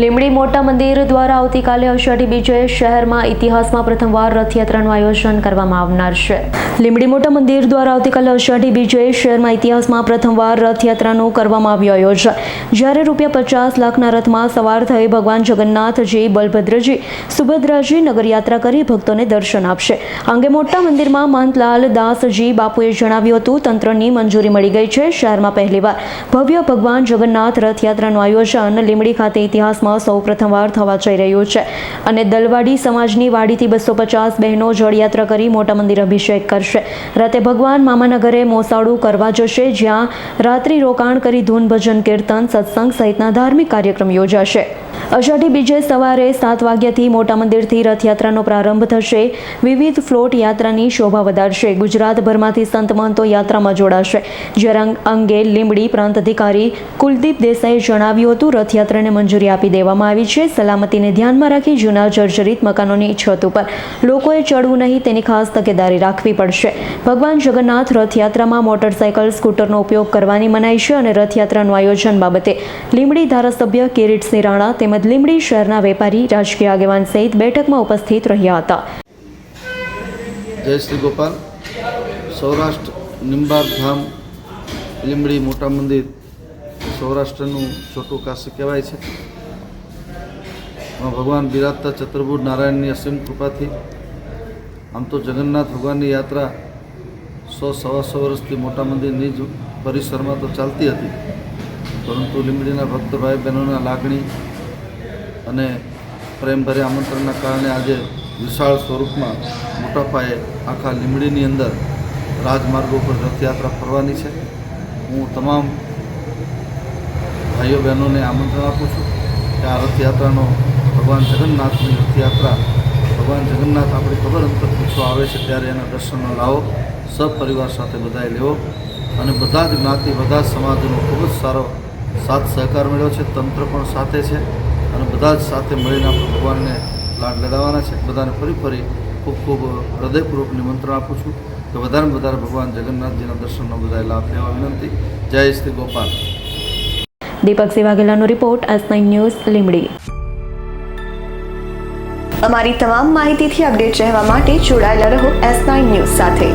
લીંબડી મોટા મંદિર દ્વારા આવતીકાલે અષાઢી બીજે શહેરમાં ઇતિહાસમાં પ્રથમવાર રથયાત્રાનું આયોજન કરવામાં આવનાર છે। લીંબડી મોટા મંદિર દ્વારા આવતીકાલે અષાઢી બીજે શહેરમાં ઇતિહાસમાં પ્રથમવાર રથયાત્રાનું કરવામાં આવ્યું આયોજન, જ્યારે ₹50 લાખના રથમાં સવાર થઈ ભગવાન જગન્નાથજી, બલભદ્રજી, સુભદ્રાજી નગરયાત્રા કરી ભક્તોને દર્શન આપશે। અંગે મોટા મંદિરમાં મહંતલાલ દાસજી બાપુએ જણાવ્યું હતું, તંત્રની મંજૂરી મળી ગઈ છે। શહેરમાં પહેલીવાર ભવ્ય ભગવાન જગન્નાથ રથયાત્રાનું આયોજન લીંબડી ખાતે ઇતિહાસ સૌ પ્રથમવાર થવા જઈ રહ્યું છે અને દલવાડી સમાજની વાડીથી 250 બહેનો જળયાત્રા કરી મોટા મંદિર અભિષેક કરશે। રાતે ભગવાન મામાના ઘરે મોસાળું કરવા જશે, જ્યાં રાત્રિ રોકાણ કરી ધૂન, ભજન, કીર્તન, સત્સંગ સહિતના ધાર્મિક કાર્યક્રમ યોજાશે। અષાઢી બીજે સવારે 7 વાગ્યાથી મોટા મંદિરથી રથયાત્રાનો પ્રારંભ થશે। વિવિધ ફ્લોટ યાત્રાની શોભા વધારશે। ગુજરાતભરમાંથી સંત મહંતો યાત્રામાં જોડાશે। જ્યારે અંગે લીંબડી પ્રાંત અધિકારી કુલદીપ દેસાઈએ જણાવ્યું હતું, રથયાત્રાને મંજૂરી આપી દેવામાં આવી છે। સલામતીને ધ્યાનમાં રાખી જૂના જર્જરિત મકાનોની છત ઉપર લોકોએ ચડવું નહીં, તેની ખાસ તકેદારી રાખવી પડશે। ભગવાન જગન્નાથ રથયાત્રામાં મોટરસાયકલ, સ્કૂટરનો ઉપયોગ કરવાની મનાઈ છે અને રથયાત્રાનું આયોજન બાબતે લીંબડી ધારાસભ્ય કિરીટસિંહ રાણા તેમજ લીંબડી શહેરના વેપારી, રાજકીય આગેવાન સહિત બેઠકમાં ઉપસ્થિત રહ્યા હતા। જય શ્રી ગોપાલ। સૌરાષ્ટ્ર નિંબાર ધામ લીંબડી મોટા મંદિર સૌરાષ્ટ્રનું છોટું કાશી કહેવાય છે। ભગવાન બિરાજતા ચતુર્ભુજ નારાયણની અસીમ કૃપાથી આમ તો જગન્નાથ ભગવાનની યાત્રા 100-125 વર્ષથી મોટા મંદિરની જ પરિસરમાં તો ચાલતી હતી, પરંતુ લીંબડીના ભક્ત ભાઈ બહેનોના લાગણી અને પ્રેમભર્યા આમંત્રણના કારણે આજે વિશાળ સ્વરૂપમાં મોટા પાયે આખા લીંબડીની અંદર રાજમાર્ગો પર રથયાત્રા ફરવાની છે। હું તમામ ભાઈઓ બહેનોને આમંત્રણ આપું છું કે આ રથયાત્રાનો ભગવાન જગન્નાથની રથયાત્રા, ભગવાન જગન્નાથ આપણી ખબર અંતર પૂછો આવે છે ત્યારે એના દર્શનનો લાવો સપરિવાર સાથે બધાએ લેવો અને બધા જ જ્ઞાતિ, બધા જ સમાજનો ખૂબ જ સારો સાથ સહકાર મળ્યો છે। તંત્ર પણ સાથે છે અને બધા જ સાથે મળીને આપણે ભગવાનને લાડ લડાવવાના છે। બધાને ફરી ખૂબ ખૂબ હૃદયપૂર્વક નિમંત્રણ આપું છું કે વધારેમાં વધારે ભગવાન જગન્નાથજીના દર્શનનો બધાએ લાભ લેવા વિનંતી। જય શ્રી ગોપાલ। દીપક વાઘેલાનો રિપોર્ટ, S9 ન્યૂઝ, લીંબડી। અમારી તમામ માહિતીથી અપડેટ રહેવા માટે જોડાયેલા રહો S9 ન્યૂઝ સાથે।